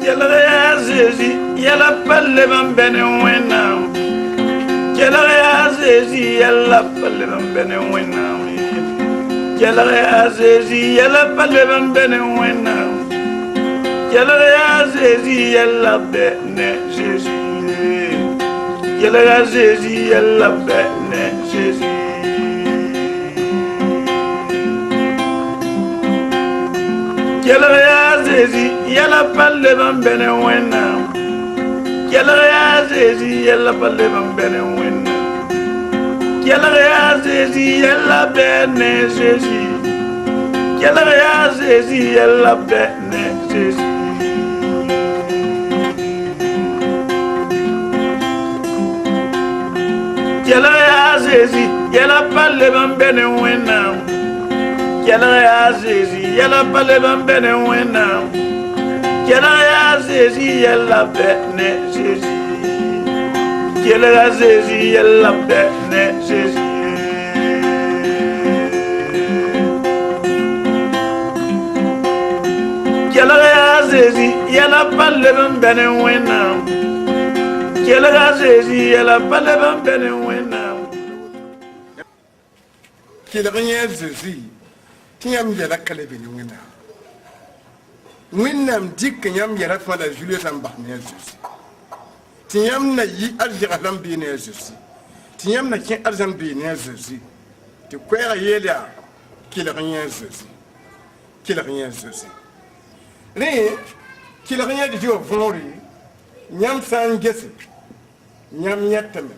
Kelaya Zezi, Yella Palevan Benewena. Kelaya Zezi, Yella Palevan Benewena. Kelaya Zezi, Yella Palevan Benewena. Kelaya Zezi, Yella Bene Zezi. Kelaya Zezi, Yella Bene Zezi. Kelaya Zezi, Yella Palevan Benewena. Kelaya Zezi, Yella Palevan Benewena. Kelaya Zezi, Yella Bene Zezi. Kelaya Zezi, Yella Bene Zezi. Kelaya Zezi, Yella Palevan Benewena. Kelaya Zezi, Yella Palevan Benewena. Kelaya Zezi, Yella Bene Zezi. Kelaya Zezi, Yella Bene Zezi. Kelaya Zezi, Yella Palevan Benewena. Kelaya Zezi, Yella Palevan Benewena. Kelaya Zezi, Tiam Yella Kalebinwina. Winam Dick and Yam Yella for the Julius and Barnezes. Tiam na ye Aljaram be Nezes. Tiam na King Azam be Nezes. To queer Yelia, Kelaya Zezi. Kelaya Zezi. Re, Kelaya de Joe Vori, Yam San Gessi, Yam Yetem,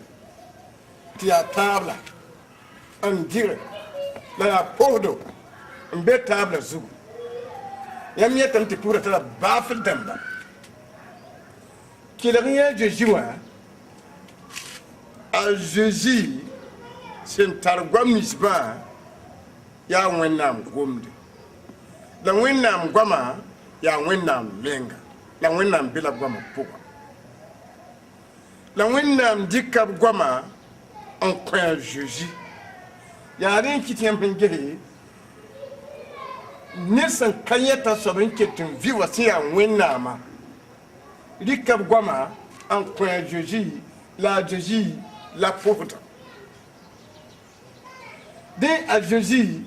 Tia Tabla, and Dear, La Pordo. Mbe table zugu yam yetam te pura tala bafil damba kilariya je jiwa al jeji sen targwa misba ya wennam gomde la wennam gwama ya wennam lenga la wennam bila gwama puga la wennam dikab gwama en point jeji ya rin kitien pengere Nisan kanyata sobin ketin viwa siya winnama rikab gwama en point jeji la pauvre de a jeji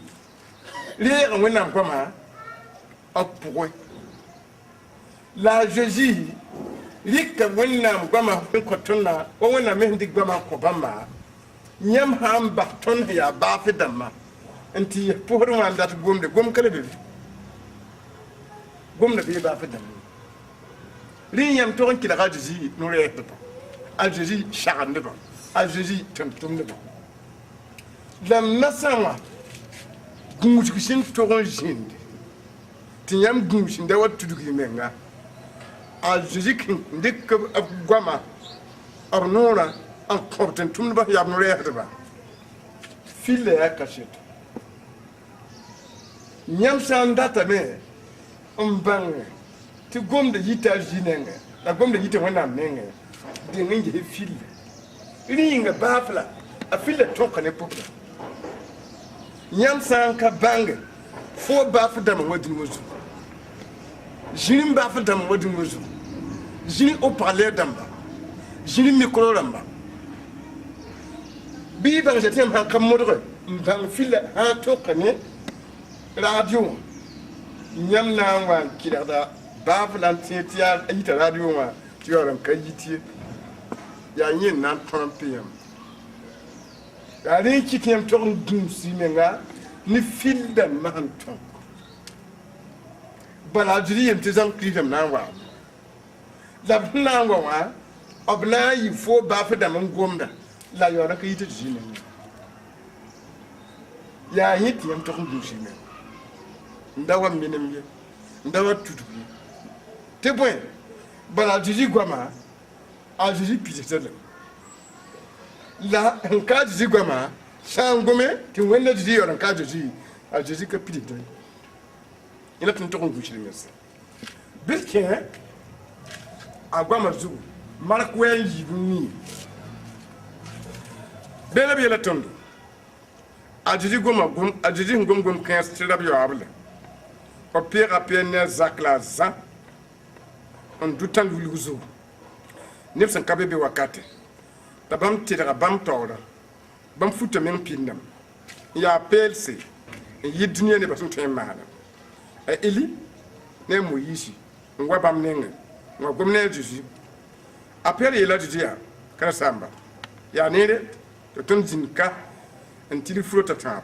ri winnam gwama en point la jeji rikab winnam gwama kotuna o winnam hindi gwama kobama nyam ham bakton ya bafidama anti pour man dat gomde gom kala be gom na be ba fa dam ri yam to ki daga jiji no re to al jiji shagan de ba al jiji tum de ba lam nasama gumuji sin to gon jinde ti yam gumuji nda wattu dugi menga al jiji kin dik ab gwama ar nora an korten tum de ba yam no re to ba fille ya kachet Nyam san data me mbang ti gom de yita jinenge la gom de yita wana menge de ngi fil ringa bafla a fil to kane popla nyam san ka bang fo baf dam wadin wuzu jini baf dam wadin wuzu jini o parler damba jini micro ramba bi bang jetem han kam modre mbang fil ha to kane radio nyam na wa kidada baflan tiya ita radio ma tiyoran kayiti ya yin nan 30 pm ya ri kitem to dum simenga ni filda man ton bala jiri yem tizan kidam na wa la na wa obna yi fo bafda man gomda la yora kayiti jine ya hiti yem to dum simenga ndawa minemye ndawa tutubi te point bala jiji gwama a jiji pitete la nka jiji gwama sangome ti wenne jiji yoran ka jiji a jiji ka pitete ina tun to ngu shiri mes bilke a gwama zu mark wen yibuni bela bela tondo a jiji gwama gum a jiji ngom kan strada bi abule o pire ne zakla za n du tan lulg zugu neb sẽn ka be be wakate t'a bãmb tɩdga bãmb taoora bãmb futa meng pĩndame n yaa peelse n yɩ dũniyã nebã sẽn tõe n maana a eli ne a moyiisi n wa bãmb nengẽ n wa gom ne a zeezi a pɛɛl yeela tɩ tɩ yaa ka sãmba yaa neere tɩ tõnd zĩnd ka n tɩ furo t'a tãab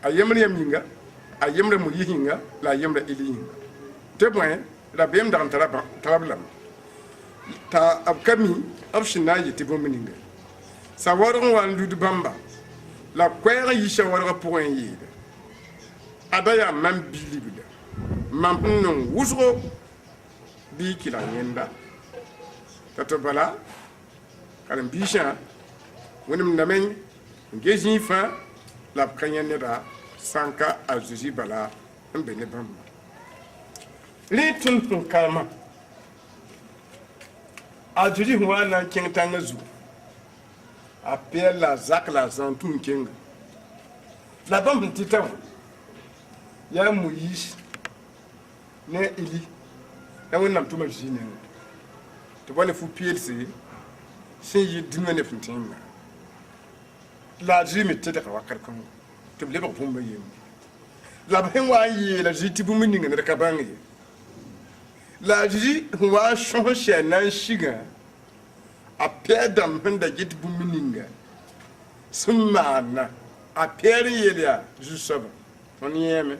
a yembr yãmb yĩnga a yembra moyiis yĩnga la a yembra eli yĩnga tɩ bõe la beem dag n tara b lame t'a b ka mi b sẽn na n yɩ tɩ bõmb ninga sawarg n wa n lud bãmba la koɛɛg n yisa wargã pʋgẽ n yeele ada yaa mam bilibda mam n nong wʋsgo bɩ y kɩlg yẽnda t'a tɩ bala karen-biisã wẽnem dame n ges zĩig fãa la b ka yẽ neda sã n ka a zeezi bala n be ne bãmba rẽ tõnd sẽn kalma a zeezi sẽn wa n na n kẽng tãngã zugu a pɛɛl la a zak la a zã n tũn kenga la bãmb sẽn tɩ ta wã yaa moyiis ne eli la wẽnnaam tʋma zĩig nenga tɩ wa ne fu peelse sẽn yɩ dũniyã ne sẽn tẽnga la a zɩɩ me tɩdga wakat kãnga tɩ b lebg bũmba yembre la b sẽn wa n yeela zɩ tɩ bũmb ninga ned ka bãng ye la a zɩ sẽn wa n sõs sɛ na n sigã a pɛɛ dãmb sẽn da get bũmb ninga sẽn maana a pɛɛr n yeel yaa zu-soaba tõnd yẽeme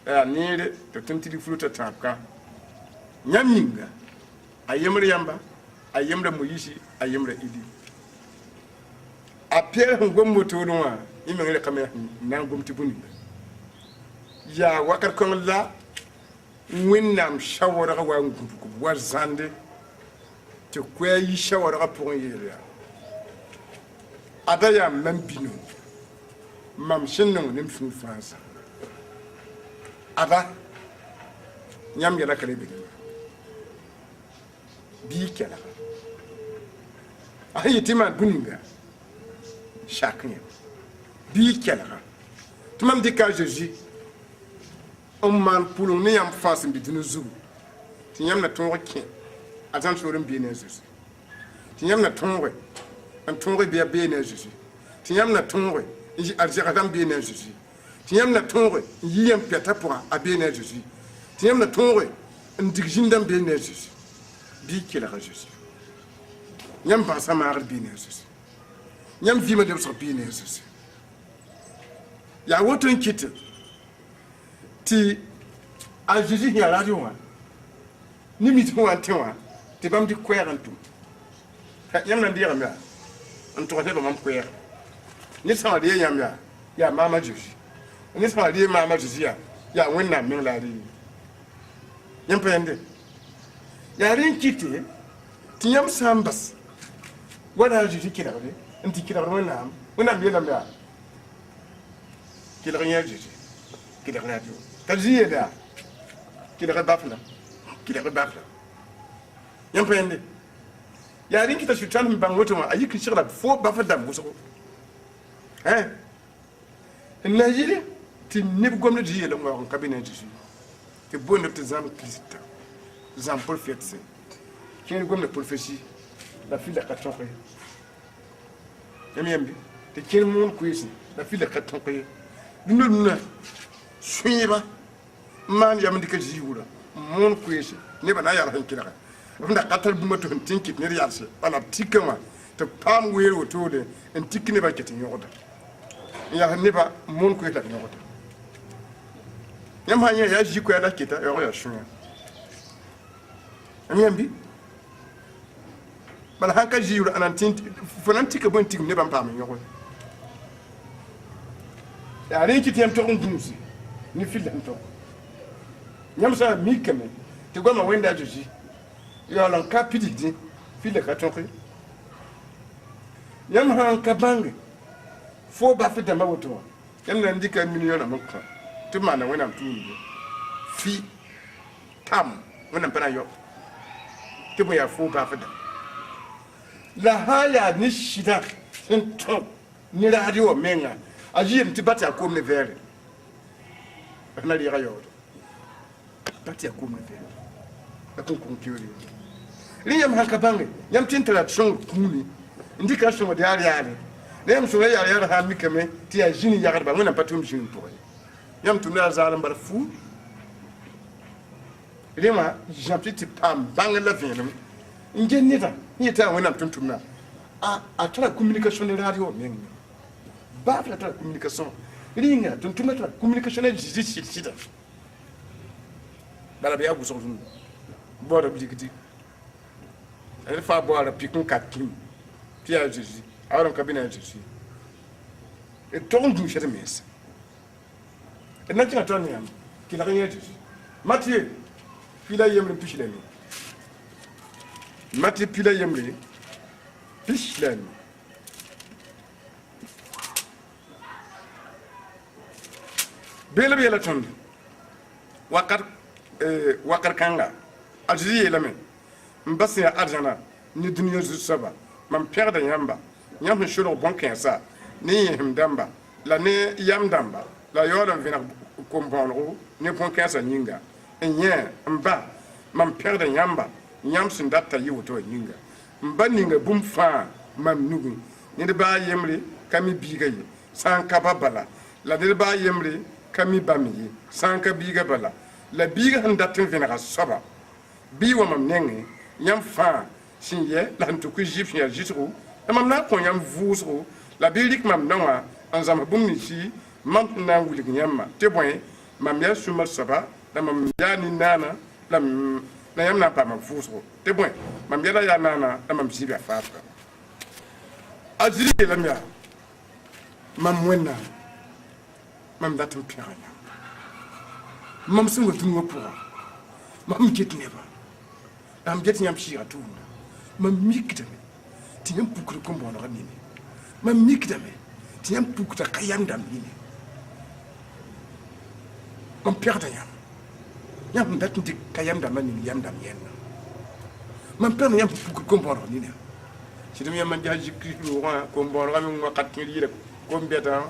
yaa neere tɩ tõnd tɩ fulo t'a tãab ka yãmb yĩnga a yembr yãmba a yembra moyiisi a yembra eli a pɛɛr sẽn gom wotoodẽ wã yẽ meng rekame na n gom tɩ bũ-ninga yaa wakat kõng la wẽnnaam sawarga wa n gũbg b wa zãnde tɩ koɛɛ yi sawargã pʋgẽ yeel yaa ada yaa mam bino mam sẽn nong nem sũur fãa zã ada yãmb yɛla ka le be bɩ kɛlga a sẽn yɩ tɩ maan bũ-ninga sak yẽ bɩ kɛlga tɩ mam dɩka a zeezi n maan pʋleng ne yãmb fãa sẽn be dũni zugu tɩ yãmb na tõog kẽ a zãn soor n bee ne a zeezi tɩ yãmb na tõoge n tõoge bee ne a zeezi tɩ yãmb na tõoge n yɩ arzɛgdã n bee ne a zeezi tɩ yãmb na tõoge n yi yãmb pɛtã pʋgã a bee ne a zeezi tɩ yãmb na tõoge n dig zĩndã n bee ne a zeezi bɩ kelg a zeezi yãmb bãgsã maagd bee ne a zeezi yãmb vɩɩmã lebsg bee ne a zeezi yaa woto n kɩtɩ tɩ a zeezi sẽn yaa radio wã ne mit sẽn wa n tẽ wã tɩ bãmb dɩ koɛɛg n tʋm yãmb na n deegame yaa n togs nebã mam koɛɛg ned sã wa ree yãmb yaa maama zeezi ned sã wa ree maama zeezi yaa wẽnnaam meng la a ree yãmb pa yẽnde yaa rẽ n kɩtɩ tɩ yãmb sã n bas wa na a zeezi kɩdgde n tɩ kɩdgd wẽnnaam yeelame yaa kɩlg yẽ a zeezi kɩdg radio t'a zĩ yeel yaa kɩdg bafla kɩdg bafla yãmb pa yẽnde yaa rẽ n kɩta sʋtãan sẽn bãng woto wã a yik n segla fo baf dãmb wʋsgo n na yɩle tɩ neb gomd zĩ yeelẽ waoog n ka be ne a zeezi tɩ boond tɩ zãmb kirista zãmb profɛtse kẽer gomda profesi la fɩla ka tõk ye yãmb yãmbe tɩ kẽer moon koeese la fɩla ka tõk ye dũnã dũnã sõeeba n maan yam n dɩka zɩɩgrã n moon koeese nebã na n yals n kɩdga b da ka tar bũmba tɩ sẽn tɩ n kɩt ned yalse bala b tikã wã tɩ paam weer wotoode n tik nebã ket n yõgda n yals nebã n moon koees la b yõgda yãmb sã n yẽ yaa zĩ-koɛɛ la keta yaoog yaa sõa yãmb yãmbi bala sãn ka zɩɩgrã fo na n tika bõe n tigm nebã n paam n yõge yaa rẽ n kɩt yãmb tog n gũuse ne fɩla n tog yãmb sã n mikame tɩ goamã wẽnda a zeezi yaool n ka pidgdẽ fɩla ka tõke yãmb sã n ka bãnge fo baf dãmbã woto wã yãmb na n dɩka a million rãmb n kõ tɩ b maanda wẽnnaam tũudde fɩ tam wẽnnaam pa na n yao tɩ bõe yaa fo baf dãmb la sã n yaa ne sɩdã sẽn tõg ne radio wã menga a yɩɩm tɩ bat yaa koom ne vɛɛre b na rɩɩga yaoode bat yaa koom ne vɛɛre la kon kiori li yam han ka bange yam tintala son kuni ndika so de yare nem so yare ha mi kame ti ya jini ya garba ngona patum jini to yam tuna zalam bar fu lima japti pam bange la venum ngenita ni ta wona tuntumna a tra communication radio men ba tra communication linga tuntumna tra communication jiji bala be abu so dun boda bigiti elle fa boire pikun katim pia jiji awon kabina jiji e tondu chere mes e na tina toni am ki la rien jiji Mathieu pila yemre pichileni Mathieu pila yemre pichileni bela tondu wakar kanga ajiri yelame mbasi ya arjana ni duniya zu saba man perda yamba nyam shuro bon kensa ni himdamba la ne yamdamba la yoram vina kombonro ni bon kensa nyinga enye mba man perda yamba nyam sin datta yiwoto nyinga mba ninga bum fa mam nugu ni de ba yemre kami biga yi san kababala la de ba yemre kami bami san ka biga bala la biga han datin vina saba bi wa mam nenge nyam fa sinye la ntu ku jip ya jitru mam na ko nyam vusro la bilik mam nawa an zama bum ni ci mam na wulik nyamma te boy mam ya sumal saba la mam ya ni nana la na yam na pa mam vusro te boy mam ya ya nana la mam jiba fa ajiri la mia mam wenna mam datum pianya mam sungo tungo pour mam jetne ba am jet nyam shira tuna mam mikdame ti nyam pukru ko mbono nini mam mikdame ti nyam pukta kayam dam nini mam perda nyam dat ndik kayam dam nini yam dam yenna mam perda nyam pukru ko mbono nini ci dum yam ja jikri ko mbono ngam mo katni rek ko mbeta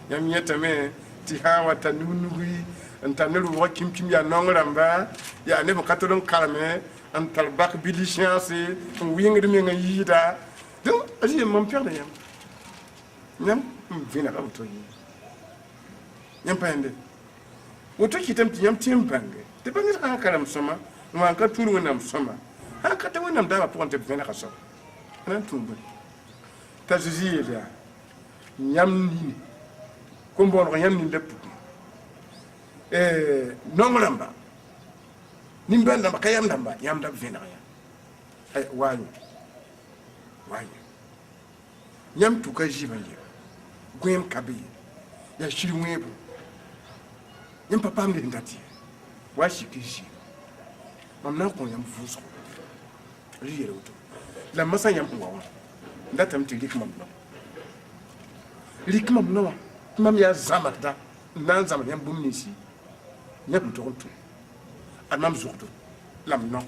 nyam yetame ti hawa tanunugui antanelu wakim kim ya nongramba ya ne bakatolon kalme an talbak bilichansi wingi mi nga yida donc asi mon père de nyam vina ka to yi nyam pande woto kitam ti nyam timpange te bangi ka karam soma ma ka turu wonam soma ha ka ta wonam da pour te vina ka so nan tumba ta zizi ya nyam ni ko mbon nyam ni lepp nongolamba nimbanda bakayam ndamba yamda vena ya wanyu nyam tuka jiba ye gwem kabi ya shiri mwebo nyam papa mde ngati wa shikiji mamna ko nyam fuso riyere wuto la masa nyam wawa ndata mti likmam no mam ya zamata nan zaman nyam bumnisi nyam tonto anam zurdo lam no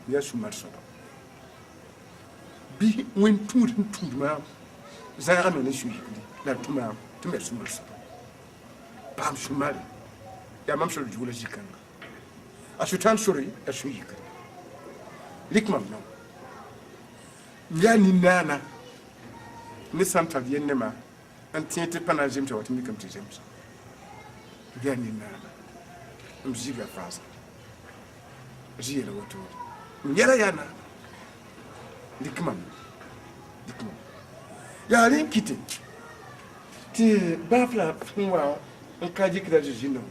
ya sumar soba bi wen tudma zara no ne shuyi la tuma tumer sumar soba pam sumari ya mam shol jula jikanga asutan sori ya shuyi likmam no ya ni nana ni santa yenema antiete pana jemta watimi kam ti jemsa ya ni nana mziga fasa jira wato yara yana dikman ya rin kite ti bafla funwa on kaji kida jino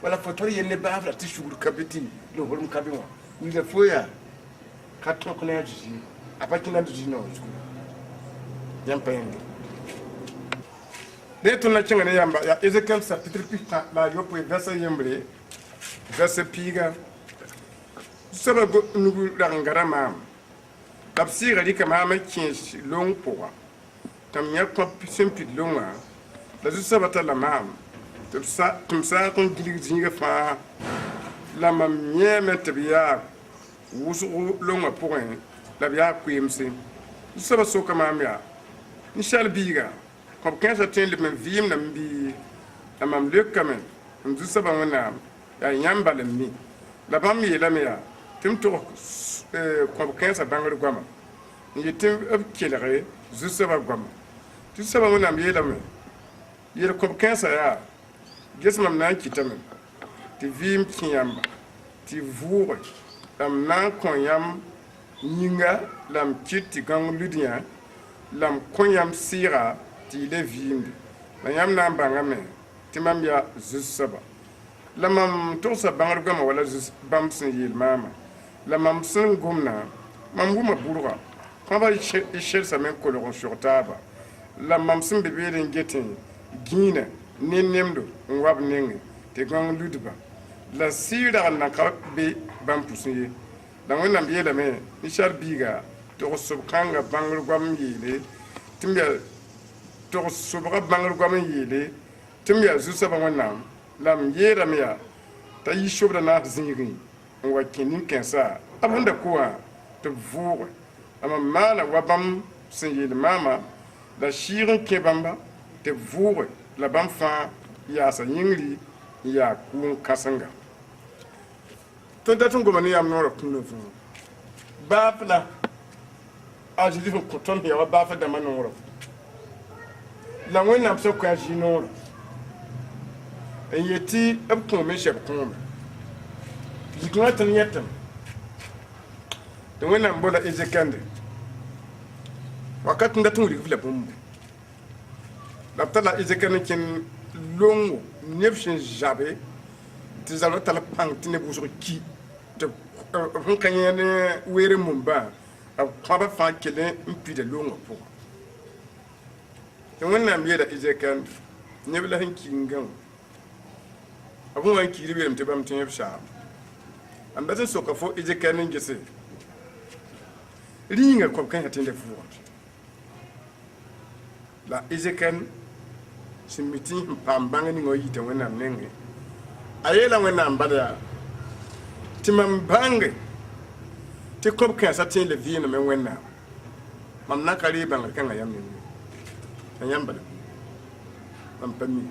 wala fotori yenne bafla ti shuguru kabiti lo holum kabinwa ni da foya katron kona jiji apakina jino yam payende de tuna chinga ne yamba ya Ezekiel chapitre pita la yopo verset yembre verset piga saba go nugu rangara mam tafsir ali kama ma kinshi long poa tam ya ko simpi longa la saba ta la mam tumsa kon gilig zinga fa la mam nyeme tabiya wusu longa point la biya kwemse saba so kama ya nishal biga ko kenza tele men vim na mbi na mam le kamen ndu saba wana ya yamba le mi la bãmb yeelame yaa tɩ m tog kõb kãensã bãngr goama n yɩ tɩ b kelge zu-soabã goama tɩ soabã wẽnnaam yeelame yel kõb kãensã yaa ges mam na n kɩtame tɩ vɩɩm kẽ yãmba tɩ vʋʋge la m na n kõ yãmb yĩnga la m kɩt tɩ gãng ludyã la m kõ yãmb sɩɩga tɩ y le vɩɩmde la yãmb na n bãngame tɩ mam yaa zu-soaba la mam togsa bãngr goama wala bãmb sẽn yeel maama la mam sẽn gomna mam wʋma bʋrga kõba y selsame n kolg n sog taaba la mam sẽn be beed n get n gĩina ne nemdo n wa b nengẽ tɩ gãng ludba la sɩɩrag n na ka be bãmb pʋsẽ ye la wẽnnaam yeelame ninsaal biiga tog sob-kãngã bãngr goam n yeele tɩ m yaa tog sobga bãngr goam n yeele tɩ m yaa zu-soabã wẽnnaam la m yeelame yaa t'a yi sobda naas zĩigẽ n wa kẽ nin-kãensã b sẽn da kʋã tɩ b vʋʋge la mam maana wa bãmb sẽn yeel maama la sɩɩg n kẽ bãmba tɩ b vʋʋge la bãmb fãa yaasa yĩngri n yaa kʋʋn kãsenga tõnd dat n goma ne yam noorã kũunã vũu baaf la a zĩig sẽn kõ tõnd ya wa baafã dãmbã noorã la wẽnnaam sẽn kõ a zĩ noorã n yetɩ b kõome sɛb kõome zikãngã tõnd yẽtame tɩ wẽnnaam bola ezekãnde wakat n dat n wilg la bũmbu la b tara ezekãnd n kẽn longo neb sẽn zabe tɩ zalba tall pãng tɩ neb wʋsg ki tɩ b sẽn ka yẽ ne weere mũmbã b kõaba fãa kell n pida longã pʋgã tɩ wẽnnaam yeela ezekãnd neb la sẽn kingã wã b sẽn wa n kiir beelame tɩ bãmb tɩ yẽ b saam n bat n soka fo ezekãnd n gese rĩnga kõb kãensã tɩ n da vʋʋgd la ezekãnd sẽn mi tɩ sẽn paam bãng ning wã yita wẽnnaam nengẽ a yeela wẽnnaam bala yaa tɩ mam bãnge tɩ kõb kãensã tɩ le vɩɩname wẽnnaam mam na ka ree bãngr kãngã yam nengẽ a yãmb bala mam pa mi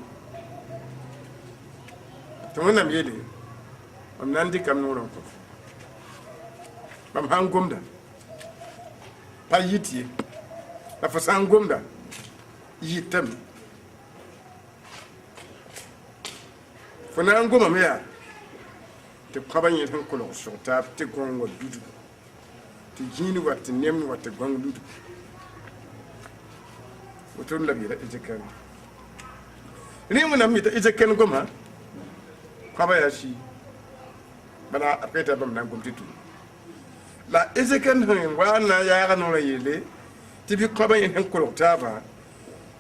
tɩ wẽnnaam yeele mam na n dɩkam noorã n kõ mam sã n gomda pa yit ye la fo sã n gomda yitame fo na n gomame yaa tɩ kõaba yẽ sẽn kolg sog taab tɩ gõng wa ludba tɩ gĩini wa tɩ nemd wa tɩ gõng ludba woto n la b yeela ezekãnd rẽ wẽnnaam yeta ezekãnd goma kõaba yaa sɩ bala a peta bãmb na n gom tɩ tʋʋm la ezekãnd sẽn wa n na n yaaga noorã yeele tɩ bɩ kõaba yẽ sẽn kolg taaba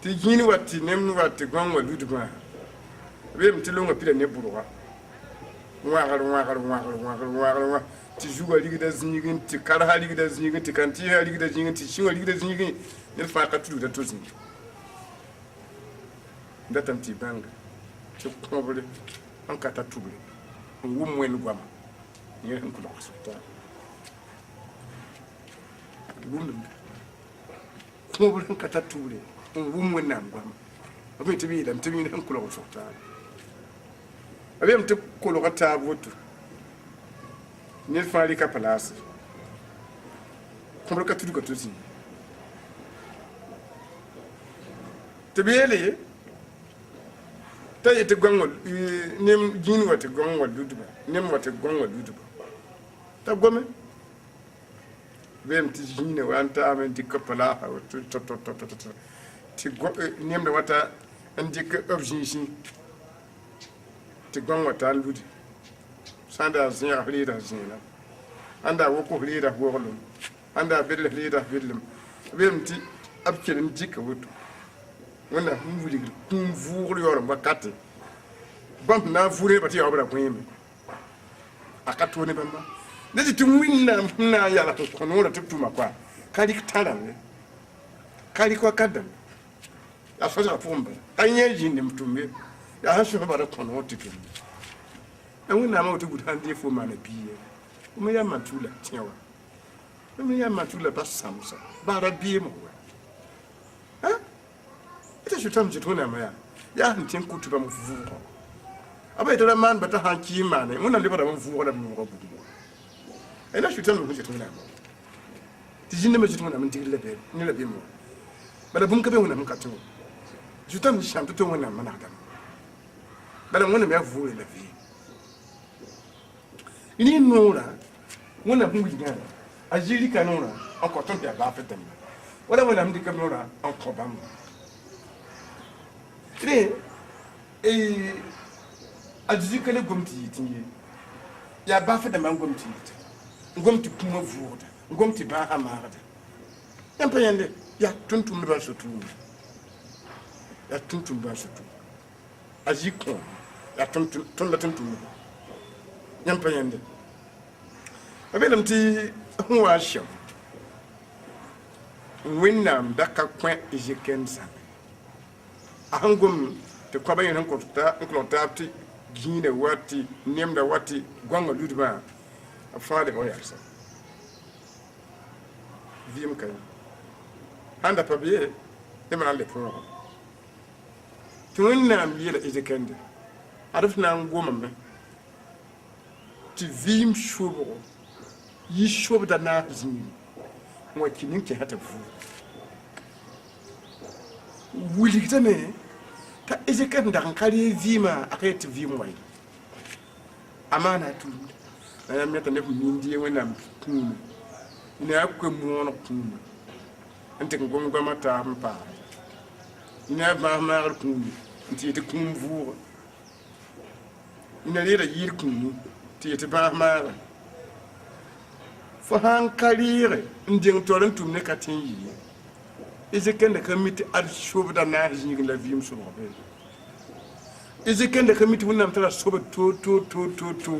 tɩ gĩini wa tɩ nemd wa tɩ gõng wa ludbã beem tɩ longa pida ne bʋrga wãgr tɩ zugã rigda zĩigẽ tɩ karsã rigda zĩigẽ tɩ kãntɩɩsã rigda zĩigẽ tɩ sĩwã rigda zĩigẽ ned fãa ka tudgda to zĩig n datame tɩ y bãnga tɩ kõbre n ka ta tubre n wʋm wẽnd goama yẽ sẽn kolg sʋlta wʋmdem kõbre n ka ta tubre n wʋm wẽnnaam goama b me tɩ b yeelame tɩ b yẽ sẽn kolg sʋlta a bem tɩ kolga taab woto ned fãa rɩka palaase kõbr ka tudga to zĩig tɩ b yeele ye t'a yetɩ nem gĩin wa tɩ gõng wa ludba nem wa tɩ gõng wa ludba t'a gome bem tɩ gĩinã wa n taame n dɩka palaasa woto tɩ nemda wata n dɩk b zĩisẽ tɩ gõng wa taan lude sã n daa zẽeg reeda zẽela ãn daa woko reeda woglem ãn daa bedl reeda bedlem bem tɩ b kell n dɩka woto wẽnnaam sẽn wilgd kũum vʋʋgr yaoolem wakate bãmb sẽn na n vʋʋr nebã tɩ yaoobra kõeeme a ka tʋʋ ne bãmba ne tɩ wẽnnaam sẽn na n yala sẽn kõ noorã tɩ b tʋʋma koa ka rɩk tãrame ka rɩk wakadame yaa sõsga pʋgẽ bala a yẽ yĩndem tʋm ye yaa sẽn sõs bara kõ noor tɩ tʋm a wẽnnaamã woto gud sãn dee fo maana biiye me yaa man tʋʋla tẽ wa me yaa man tʋʋla bas sãmsa baara beemã wa tɩ sʋtame zɩt wẽnnaamã yaa sẽn tẽn kʋ tɩ bãmb vʋʋgã abai tara man bata hanki mane mun nan libara mun fu da mun gobu ina shutan mun je tuna ti jinne ma jitu mun tigil lebe ni lebe mo bala bum kabe mun ka to shutan ni sham to mun man da bala mun me fu le lebe ini nora mun na hu yiga ajiri kanora en ko ton ya ba fetem wala mun am dikam nora en ko bam tre ajiri kale gomti tinye ya ba fetem an gomti gomti kuma vuda gomti ba amarda yan payende ya tuntum ba so tu ya tuntum ba so tu ajiko ya tuntum la tuntum yan payende abelam ti huwa sham winnam daka kwen ejekensa ahangum te kwaba yin klota ti gine wati nemda wati gwanga ludba afade oyarsa vim kay anda pabiye demana le pro tunnam yela ejekende arafna ngoma me ti vim shubo yi shubo da na zini mo kinin ke hata fu wuli tane ta ejekende kan kare vima akai ti vim wai amana tu na meta ne mindi wena kum ina akwa mu no kum ante ngom goma ta mpa ina ba ma kum nti te kum vu ina lera yir kum ti te ba ma fo hankalire nding tolen tum ne katin yi ezekende kamiti ad shobda na jingi la vim so robe ezekende kamiti wonam tara sobe to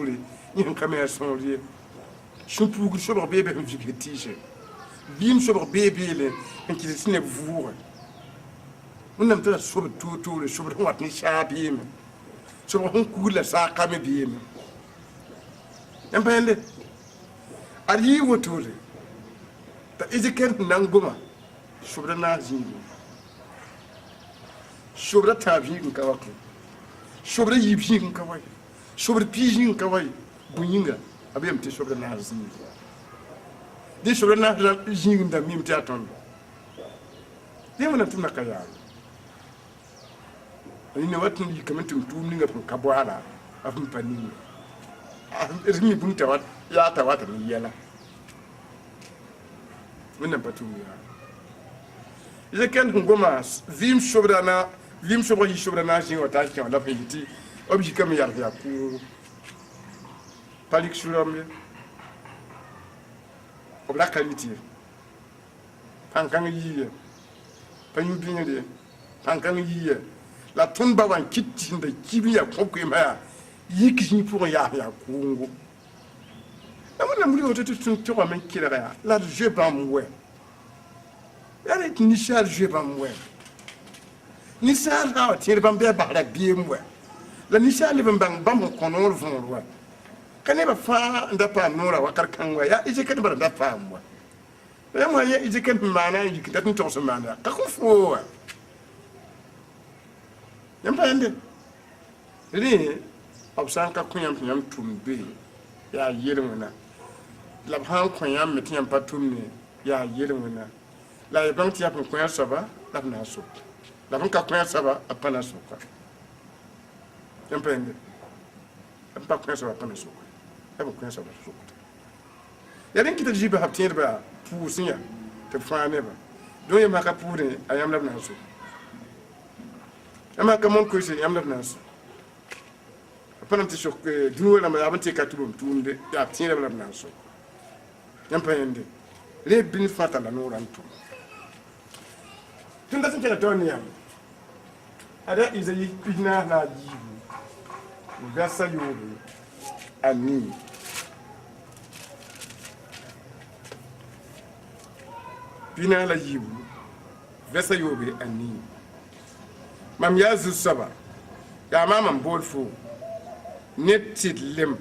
le yin kamera son lié chumpu sobe bebe mfiketije vim sobe bebe le nki sine vuwa wonam tara sobe to le sobe wat ni shabi me sobe hon kula sa kame bi me empende ari wotole ta ezekende nangoma sobe na jingi sobe ta vingi kawako sobe yibjin kawai sobe pijin kawai bunyinga abem te sobe na zini di sobe na jinga mim te aton de wona tuna kaya ni watun yi kamantum tumninga pun kabwala afum panini rimi bunta wat ya ta wata ni yela wona patu ya je ken ngoma vim sobe na vim sobe yi sobe na jinga ta ki on la fiti obji kam yar ya ku palik sulamye obla kaliti pankang yiye panyu binyede pankang yiye la tumba wan kitti nda kibiya kokko ma yiki pour ya kungu amuna muri oto to ko men kira ya la je ba mwe ya ni charge ba mwe ni sa ha tire ba mbe ba la bi mwe la ni sa le ba mo kono lo fon lo kane ba fa ndapa nura wakar kanwa ya ije kan bar ndapa mwa ya mo ya ije kan mana yi kitan to so mana ka ko fo yamba ende ni obsan ka kunyam nyam tumbe ya yirmuna la han kunyam metiam patumne ya yirmuna la yebang tiap kunyam saba la na so la ban ka kunyam saba apana so ka yamba ende pa kunyam saba apana so aba kunyam saba so ya den kita jiba haptier ba pusinya te fane ba don yema ka pure ayam la na so ama ka mon ko se yam la na so panam ti sok dunu la ma abante ka tubum tunde ya tiere la na so yam payende le bin fata la no rantu tunda tin kala toni yam ada izayi pina na jibu gasa yobe ani pina la jibu gasa yobe ani mam yazu saba ya mama bolfo netit lem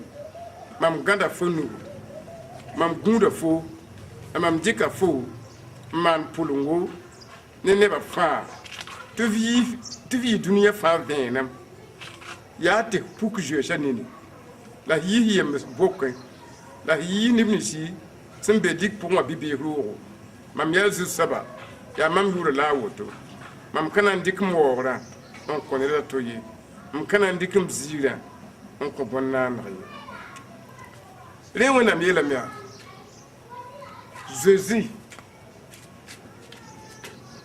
mam ganda fonu mam gunda fo mam dika fo man pulungo ne ba fa tu vi dunia fa venam ya te puk je shanini la yi yem bokke la yi ni si sen be dik pour moi bibi ro mam ya zu saba ya mam yura la woto mam kana dik mo wora on ko ne la toyi mam kana dik mzira on ko bonna nri rewa na miela mia Jésus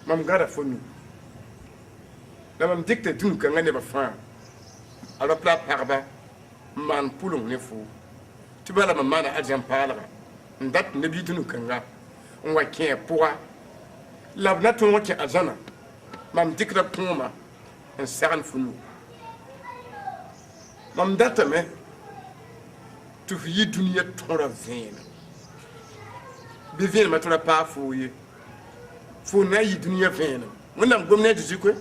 mam gara fonu la mam dikte dun kan ne ba fa ala pla parba man pulung ne fu tibala mam mana ajam pala ndat ne bi dun kan ga on wa ke poa labna ton wa ke azana mam dikra puma en saran funu mam data me tu yi dunia tora vena bi vena ma tora pa fu yi fu na yi dunia vena wannan gwamnati ji ko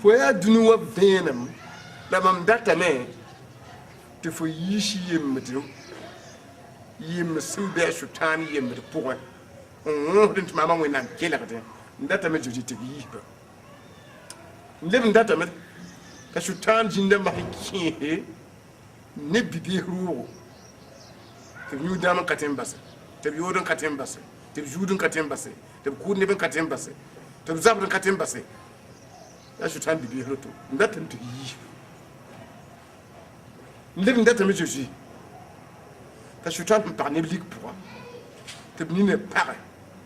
fu ya dunia vena la mam data me tu fu yi shi yim mutru yim simbe shutan yim de point on dint mama wannan kela kate data me ji te yi ba ndem data me ka shutan jinda ma ki ne bibi ru te ñu dama katem basse te yodon katem basse te judun katem basse te ku ne ben katem basse te zabun katem basse ya shutan bibi ru to ndata te yi ndem ndata me joji ka shutan par ne blik pour te ni ne pare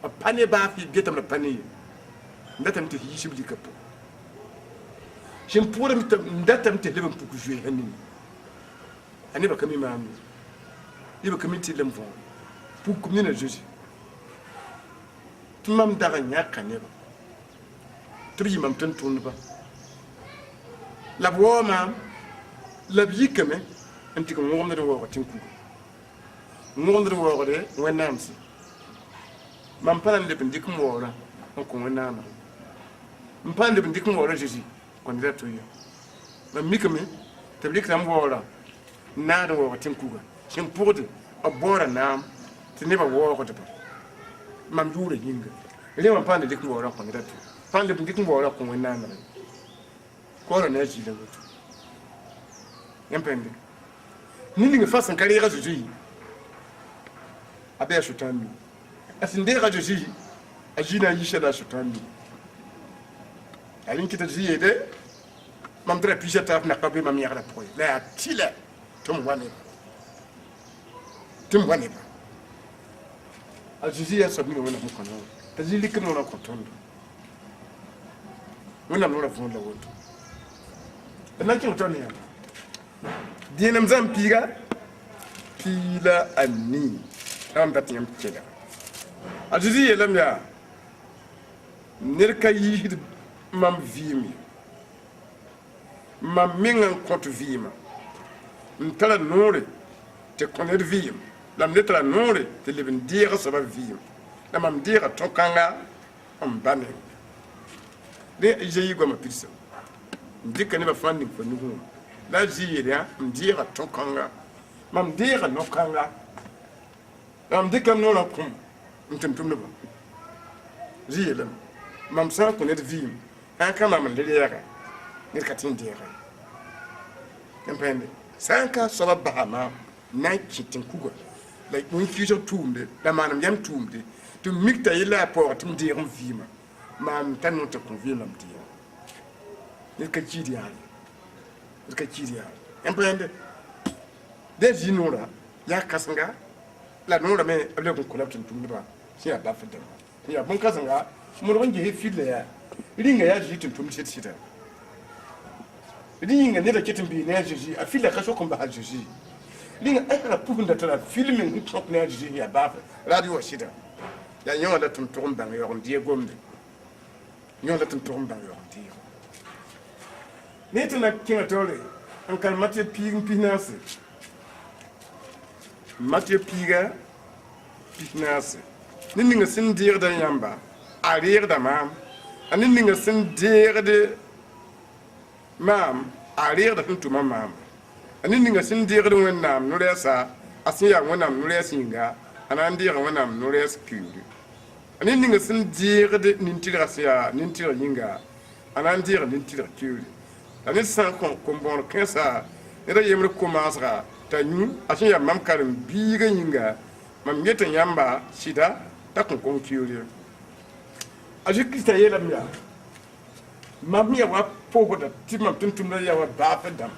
a pane ba fi getam na pane ndata te yi shibli kapo shin pour ndata te leben pour jouer hanini ani ba kami mamu iba kami tilam fo pour commune na jeudi tumam daga nyaka ne ba tubi mam tan tun ba la boma la bi kame anti ko ngom na wo tin ku ngom na wo de wenam si mam panan de pendik mo wora ko wenam mpan de pendik mo wora jeudi kon da to yo mam mi kame tablik tam wora na da wo tin kuga shin purde abora nam tineba wo ko to mam jure hinga ile mam pande dik wo ran ko ngata pande dik wo ran ko wena na ko ran na ji da goto yempende nini nge fasan kali ga juji abe shutandu asinde ga juji ajina yi shada shutandu alin kita ji yede mam dra pija taf na kabe mam yara proy la tila tum wane ba ajuzi ya sabi no na mukono tazili kino na kotondo wala no na funda woto na ki utoni ya dinam zampiga pila anni am batiyam keda ajuzi ya lamya nirka yi mam vimi mam mingan kotu vima ntala nore te koner vim lam netra nore te leben dira saba vim la mam dira tokanga am bane de jeyi goma pirsa ndika ne ba fandi ko nugo la jiya ndira tokanga mam dira nokanga lam dika no la kum ntum no ba jiya lam mam sa koner vim an kama man de yara ne katin dira empende sanka saba bahama na kitin kugo like mun kijo tumde da manam yam tumde to mikta ila po tum dirum vima man tanon to convient am dia ne ka jidi ya empende de jinura ya kasanga la nura me able ko kolap tum ba si ya ba fada ya bon kasanga mun wanje he fille ya ringa ya ji tum shita ringa ne da kitin bi ne ji a fille ka so kon ba ji linga ekra punda tala filming ni trop na ji ya ba radio shida ya nyon la tum torum bang yo ndie gombe nyon la tum torum bang yo ndie netna kinga tole an kal matye ping pinase matye piga pinase ninga sin dir da yamba a rir da mam an ninga sin dir de mam a rir da tum mam ani ninga sin digre wennam no resa asiya wennam no resinga anan digre wennam no reskindu ani ninga sin digre nintira siya nintira yinga anan digre nintira kyuri ani san ko bon kensa ida yemre commencera ta ñu asin ya mam karim biiga yinga mam yeta yamba sida ta kon kiuri aji krista yela miya mam ya wa pogo da timam tuntum na ya wa ba fa dam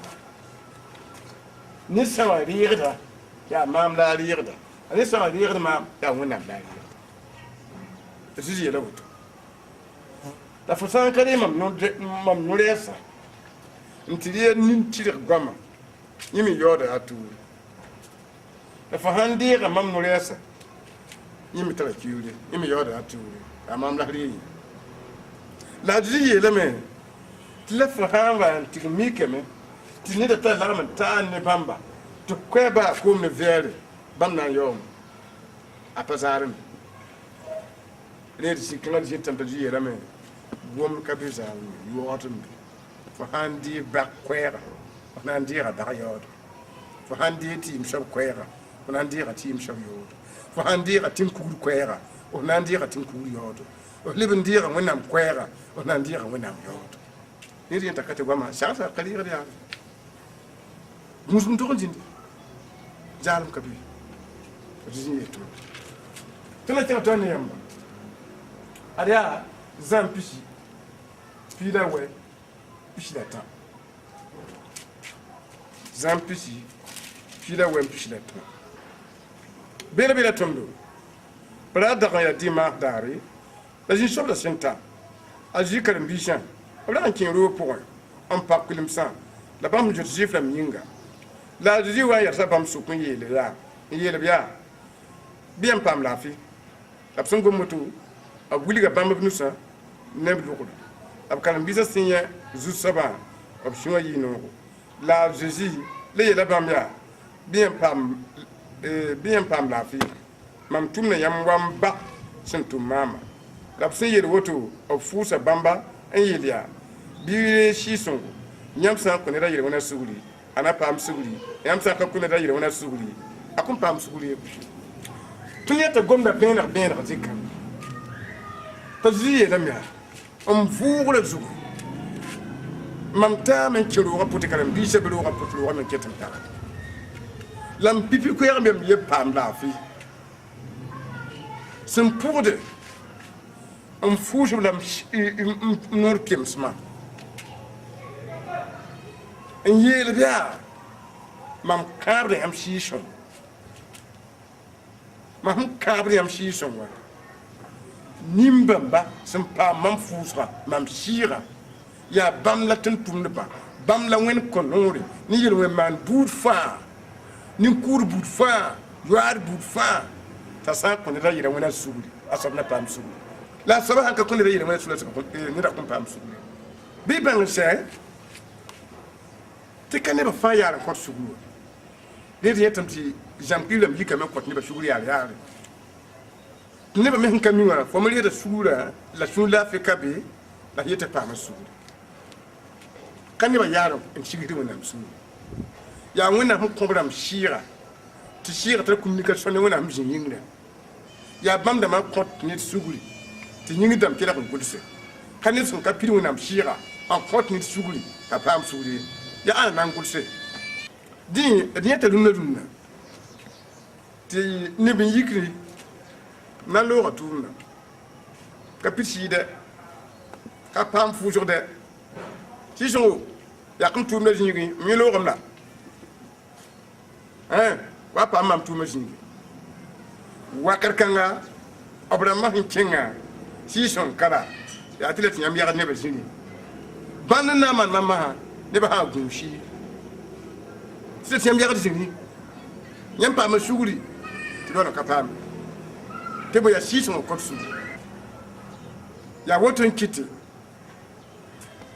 ni sawa riirda ya mam la riirda ani sawa riirda mam ya wona la riirda aji yela wuto la façon que mam no resa ntiye nin tirir goma yimi yoda atu la fa handira mam no resa yimi tara kiure yimi yoda atu amam la ri la jiye la me tla fa hamba tikmike me tinida ta la man ta ne bamba to kweba ko me vere bamna yom apazarim le sikla jitam ta jiye la me wom kabisa yo autumn for handi back kwera for handi ra da yod for handi team shop kwera for handi ra team shop yod for handi ra team kur kwera for handi ra team kur yod for libin dira wenam kwera for handi ra wenam yod ni ri ta kate goma sa sa kali ra ya musum to jindi jalam kabi jindi to tana ta ne yamba ada zan pishi pila we pishi da ta zan pishi pila we pishi da ta bela tomdo para da ya di ma dari la jin sobla senta aji karam bishan abla an kin ro po on pa kulim san la bam jot jifla minga la ji wa ya sa bam su kun yele la yele biya bien pam la fi abson go moto abuliga bam nusa ne bi ko ab kalam bisa sinya zu saba ab shwa yino la jésus le yela bam ya bien pam la fi mam tumna yam wam ba sentu mama la sinya woto ab fusa bamba en yelia bi shison nyam san ko ne da yele wona suguli ana pam suguli yam san ko ne da yele wona suguli akun pam suguli tunyata gomna benar zikan taziye lam ya vugle zu mam ta men kiro ga puti karam bi se belo ga puti lo men ketam ta lam pipi ko yam ye pam la fi sim pour de fujo lam nor kimsma en yele bia mam kabre am shishon mam kabre am shishon wa nimbamba sem pa mam fusra mam shira ya bam la tin tumne ba bam la wen konore ni yel wen man bud fa ni kur bud fa yuar bud fa ta sa ko ni da yira wen asuri asabna pam suri la sabah ka ko ni da yira wen asuri ni da ko pam suri bi ban se te kan ne ba fa ya ko suri de yetam ti jamkilam yikame ko ni ba suri ya ya ne ba men kamiwa fo mali da sura la sula fi kabe la yete pa ma sura kan ne ba yaro en shigiri wannan sura ya wannan hu program shira ti shira ta communication ne wannan mijin yingle ya bam da ma compte ne suguri ti yingi dam kila ko gudse kan ne sun ka piri wannan shira en compte ne suguri ka pam suguri ya ana nan gudse din ta dunna ti ne bin yikri na lo retourne kapiti de ka pam fujo de ti so ya kum tourne jingi mi lo ramla wa pam mam tourne jingi wa karkanga obra ma hinkenga si son kala ya tilet nyam ya ne be jingi ban na man mama ne ba ha gunshi si tiam ya jingi nyam pa ma shuguri ti do no kapam tebo ya shishon ko su ya woton kiti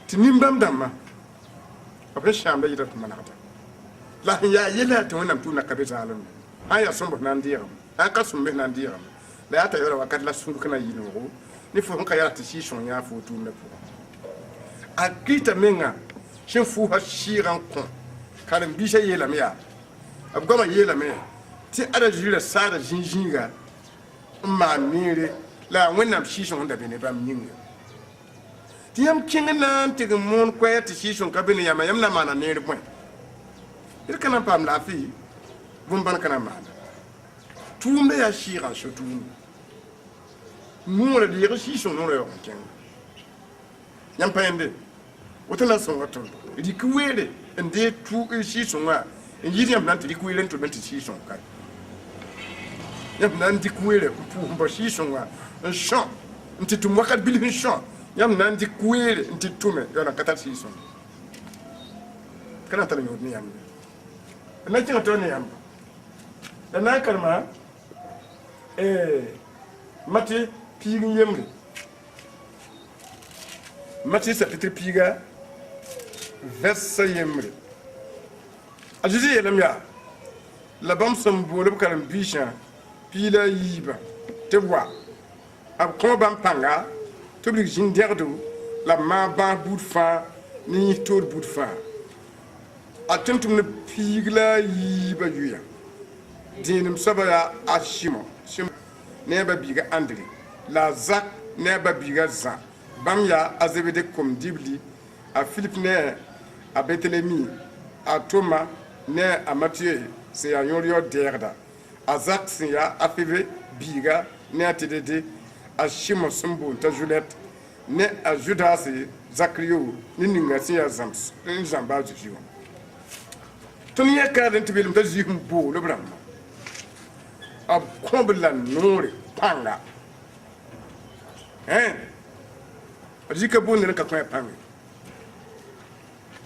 tinimbam damma abre shambe yita manata la ya yela to nam tuna kabita alam aya sombo nan diram aka sumbe nan diram la ata yora wakat la sundu kana yino ni fo ka ya ti shishon ya fo tu ne fo akita menga shin fu ha shiran ko karam bi shay yela me ya abgoma yela me ti ada jira sada jinjinga ma mire la wennam shishon da bene bam nyinga Tiam Kingan take a moon quiet to see some cabin Yamna man and near the point. It cannot pam laffy, Bumban can a man. Two may a sheer and shoot two. More the season no king. Yampende, what a lesson what told. It equated and they two season and you have not equivalent to 20 season. Yam Nanti Quere, but season and shot into to Maka billion shot. Yam Nanti Quere into Tume, you're a cata season. Can I tell you Niam? And I think Tony and I can Mati Pigin Yemri. Mati Sapitri Piga Vessa Yemri. As you see, Lamia, La Bomson Bolokar and Bishan, Pila Yiba, Tewa, Ab Koban Panga, Toblik Jinderdo, La Maba Boudfa, Ni Tour Boudfa. Attentum the Pigla Yiba Yuya. Dinum Sabaya Ashimo, never bigger Andri, La Zak, never bigger Zak, Bamya Azevede Comdibli, a Philip Nair, a Bethelemi, a Thomas. Ne a Mathieu, c'est un yorio derda. A Zach, c'est a Five, Biga, ne a TDD, a Shimo Sumbo, ta Juliette, ne a Judas, Zachrio, Ninga, c'est a Zams, un Zamba du Jio. Tony a card into William Tazim Bo, le Bram. A Comblan, Nori, Panga. Hein? A Zikabun and a Panga.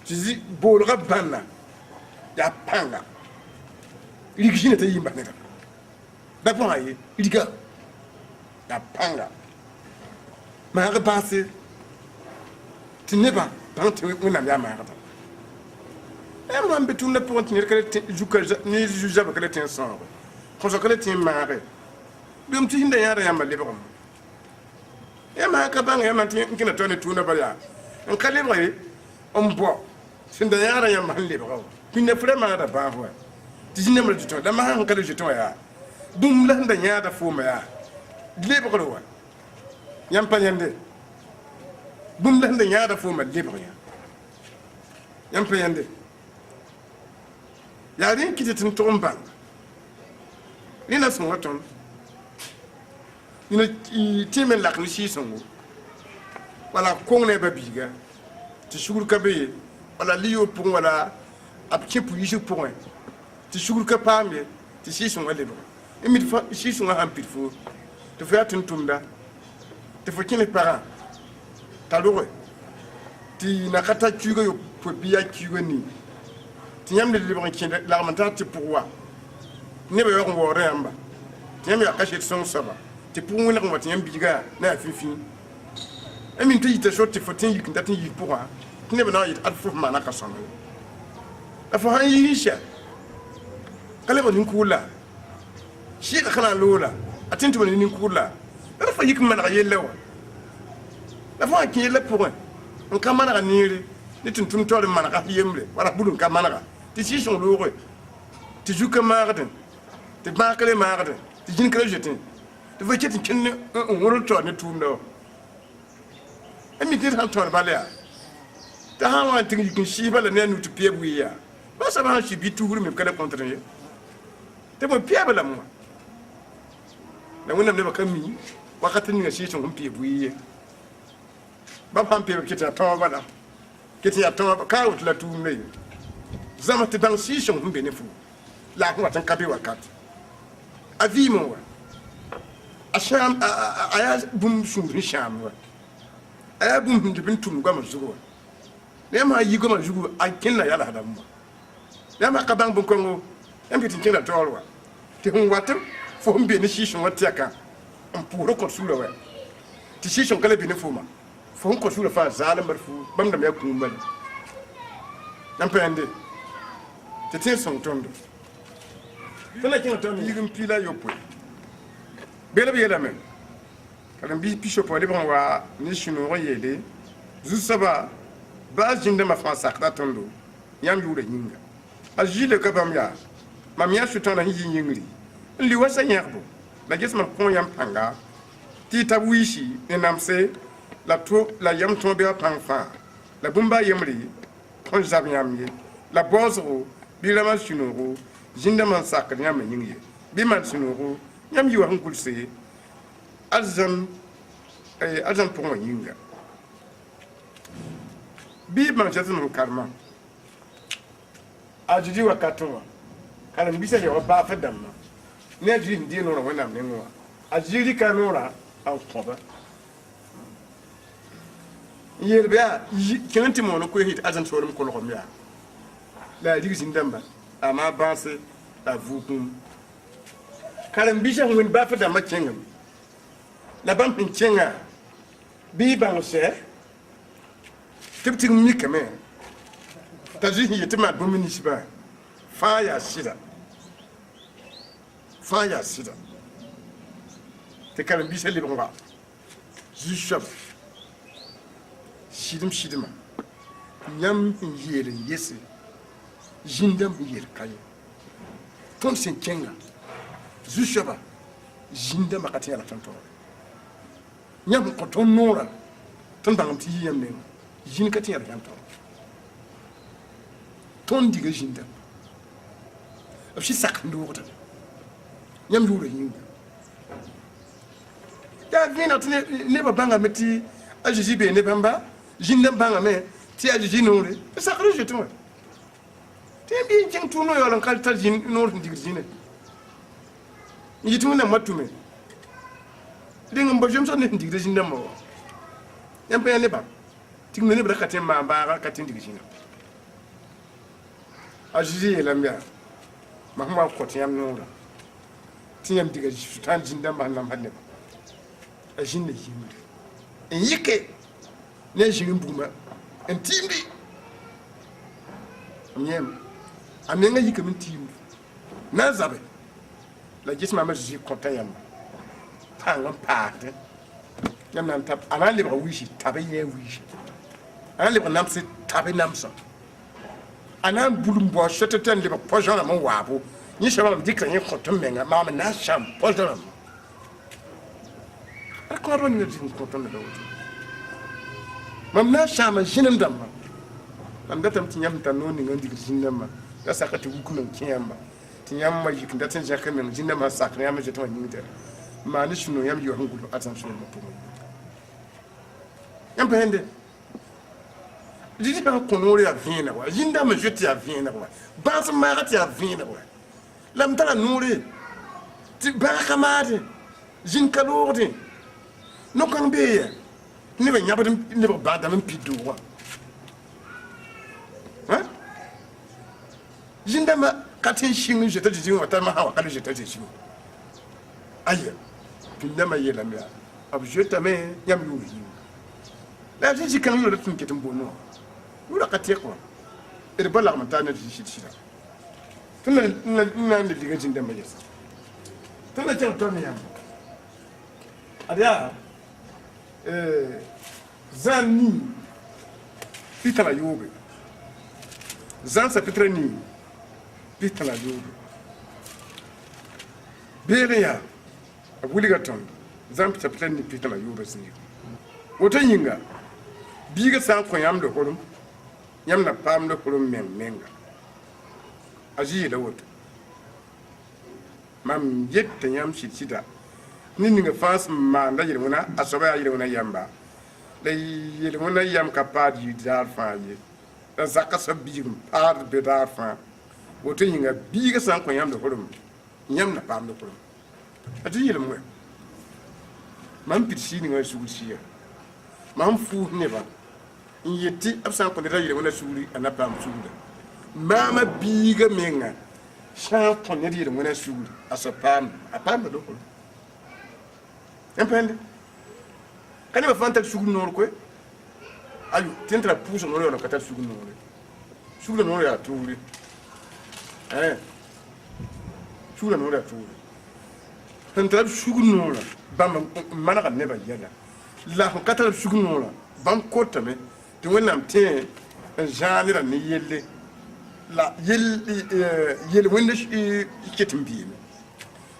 Tizi Bolra Bana. Ya panga iligine te yimba nega da po ayi iliga ya panga ma ga passe ti neba pante wona ya ma ga e mo ambe tunna po tinir kale jukal ni juja ba kale tin son ko so kale tin ma ga dum ti hinda yara ya malle ba e ma ka banga ya man tin kina to ne tuna ba ya en kale mo yi on bo sinda yara ya malle ba Puis ne ferait pas de bavoir. Tu n'aimes pas du tout. La main que je t'envoie. Boum là de yada fumaya. Libre le one. Yam pas yande. Boum là de yada fuma libre. Yam pas yande. Y'a rien qui te tombe. Il n'a son retour. Il t'aime la cliché son mot. Voilà, qu'on est babiga. Tu soules cabé. Voilà, l'io pour voilà. Après pour y pour un. Tu soules que pas mieux. Tu sais son libre. Et mais si son un pifou. Tu fais un toumda. Tu fais qu'il est parent. T'as l'heureux. Tu n'as qu'à t'accueillir pour bien ni. Tu n'aimes le libre qui est l'armentage pour moi. Ne me voir rien bas. Tu aimes la cacher son sabbat. Tu pour moi, tu aimes biga, n'a fifi. Et mais tu te sortes, tu faut tenir que tu pour un. Tu n'aimes pas être alpha manaka. La fois il y a kale ba nin kula shi ka kana lola atintu ba nin kula la fois yik man yelle wa la fois ki yelle pour un kamana nire ni tuntum to man ka yemre wala bulun kamana ti si son lore ti juka marden ti ba kale marden ti jin kale jetin ti fa chetin kin un woro to ne tumdo emi ti han to ba le ta ha wa ti kin shi ba le ne nu ti pie buya ba sa ba shi bi tuuru me kala contre ye te mo pie ba la mo na wona ne ba kami wakati ni shi son pie buye ba pam pie ki ta to ba la ki ta to ka ut la tu me zama te dans shi son be ne fu la ko tan kabe wakati avi mo wa asham aya bum shum ni sham wa aya bum de bin tum gwa ma zugo ne ma yi gwa ma zugo a kinna yala hada mo yama ka bang bu kongo yam ti tinga tolwa ti hon watam fo mbe ni shi shon watiaka on pour ko sula wa ti shi shon kala bi ne fuma fo ko sula fa zalam bar fu bam da me ku mal yam pende ti tin son tondo tala kin tondo yigum pila yopo bela bi yela men kala bi pisho po de bon wa ni shino ro yele zu saba ba jinde ma fa sakta tondo yam yure nyinga Agile kabamya mamia sutana hi yingri li wasa nyarbo la ges man kon yam panga ti tawishi ne namse la yam tõobe a pãng fãa la bũmb a yembre tõnd zab yãmb ye la baoosgo bɩ rãmbã sũ-noogo zĩndãmbã n sakd yãmb yĩng ye bɩ man sũ-noogo yãmb yɩ wa sẽn gʋlse arzãn pʋgẽ wã yĩnga bɩ bãng zɛt n karema a zĩzi wakatẽ wã karen-biisã ya wa baafd dãmbã ne a zĩzi sẽn dee noorã wẽnnaam nengẽ wã a zĩzi rɩka noorã a kõba n yeelb yaa kẽng n tɩ moon n koe sẽn tɩ arzãn soolem kolgem yaa la a rig zĩn-dãmba a maa bãase la a vʋʋg bũmb karen-biisã sẽn wẽnd baafd dãmbã kẽngame la bãmb sẽn kẽngã bɩ y bãng sɛ tɩ b tɩg mikame t'a zĩ sẽn yetɩ maan bũmb ninsbã fãa yaa sɩda tɩ karen-biisã lebg wa zu-soab sidem-sidmã yãmb sẽn yeel n yese zĩn-dãmb n yeel ka ye tõnd sẽn kẽnga zu-soaba zĩn-dãmbã ka tɩ yãla tõnd tõore yãmb n kõ tõnd noorã tõnd bãngem tɩ yi yãmb nenga zĩn ka tɩ yãla yãmb tõore tõnd diga zĩn-dãmba b sɩ sak n doogda yãmb yʋʋra yĩnga yaa vẽeneg tɩ nebã bãngame tɩ a Zeezi bee ne bãmba zĩn-dãmb bãngame tɩ a Zeezi noore b sakr n zoetẽ wã tɩ yãmb bɩ n kẽng tʋʋm yaool n ka tar noor sẽn digd zĩne n yɩ tɩ wẽnnaam wa tʋme dẽng n ba zemsg ne sẽn digda zĩn-dãmbã wã yãmb pa yã nebã tɩ me nebra ka tẽ n maan baaga ka tẽ n dig zĩna a Zeezi yeelame yaa ma sẽn wa n kõt yãmb noorã tɩ yãmb diga sʋtãan zĩn-dãmbã sẽn lamsd nebã a zĩnda yĩmbre n yɩke ne a zĩng n bugma n tɩɩmde m yãmb a mengã yikame n tɩɩmdu na n zabe la ges maam a Zeezi kõta yãmba pãng n paasdẽ yãmb na n tab a na n lebga wiisi tab n yɛɛ wiisi a na n lebg namse tab namsã a na n bul n bao sote tɩ n lebg pɔ-zã rãmb n waabo yẽ soabã rãmb dɩkra yẽ kõt n menga maam n na n sãm pɔ-zã rãmb a kõadbã ninga zĩnd kõ tõnd la woto mam na n sãama zĩnem dãmbã mam datame tɩ yãmb tar noor ninga n digd zĩn-dãmbã da saka tɩ wuk n kẽ yãmba tɩ yãmb ma yik n dat n zãk meng zĩn-dãmbã n sakr yãmb n zoet wã yĩngdɛ n maan ne sũ-no yãmb yɩ wa sẽn gʋlg arzãn soolmã pʋgẽ yãmb pa yẽnde Zeezi bãng kõ noor yaa vẽeneg wa zĩn-dãmb n zoet tɩ yaa vẽeneg wa bãas n maaga tɩ yaa vẽeneg wa la m tara noore tɩ bãag ka maade zĩn ka loogdẽ no-kãng bee ya nebã yãbd nebg bãadame n pid doogã zĩn-dãmbã ka tɩ n sɩng n zoeta Zeezi wã t'a masã wa ka le zoeta Zeezi wã aya pĩndãmbã yeelame yaa b zoetame yãmb yʋʋr yĩnga la a Zeezi kãng yʋʋra tɩ n ket n boond wã yʋʋra ka tɛk wã d ba lagm n taa ne Zeezi sɩd-sɩda tɩ na n le liga zĩn-dãmbã yɛsa tɩ na kẽng tõnd yãmb ad yaa zãn nii bɩ tara yoobe zãn sapɩtrã nii bɩ tara yoobe beere yaa a wilga tõnd zãn sapɩtrã nii bɩ tara yoobe zĩig woto yĩnga biigã sã n kõ yãmblohorem yãmb na paamlohorem menga a Zeezi yeela woto mam yeta yãmb sɩd-sɩda ne ninga fãa sẽn maanda yel-wẽna a soaba yaa yel-wẽna yãmba la yel-wẽna yam ka paad yɩ daar fãa ye la zaka soab biig n paad be daar fãa woto yĩnga biigã sã n kõ yãmb lahorem yãmb na paam lahorem a tɩ yelm wɛ mam pid sɩɩ ninga sugd sɩya mam fuus nebã n yet tɩ b sã n kõ neda yel-wẽna sugri a na paam sugda maama biigã menga sã n kõ ned yel-wẽna sugri a soab paamda a paamda lahorem yãmb ka nebã fãa n tar sugr noor koe ayo tɩ n tara pʋʋsg noor yaool n ka tar sugr noore sugra noor yaa tʋʋre sugra noor yaa tʋʋre sẽn tara b sugr noorã bãmb n manega nebã yɛla la sẽn ka tar b sugr noorã bãmb kotame tɩ wẽnnaam tẽ n zãag neda ne yelle la yel-wẽnd ket n biime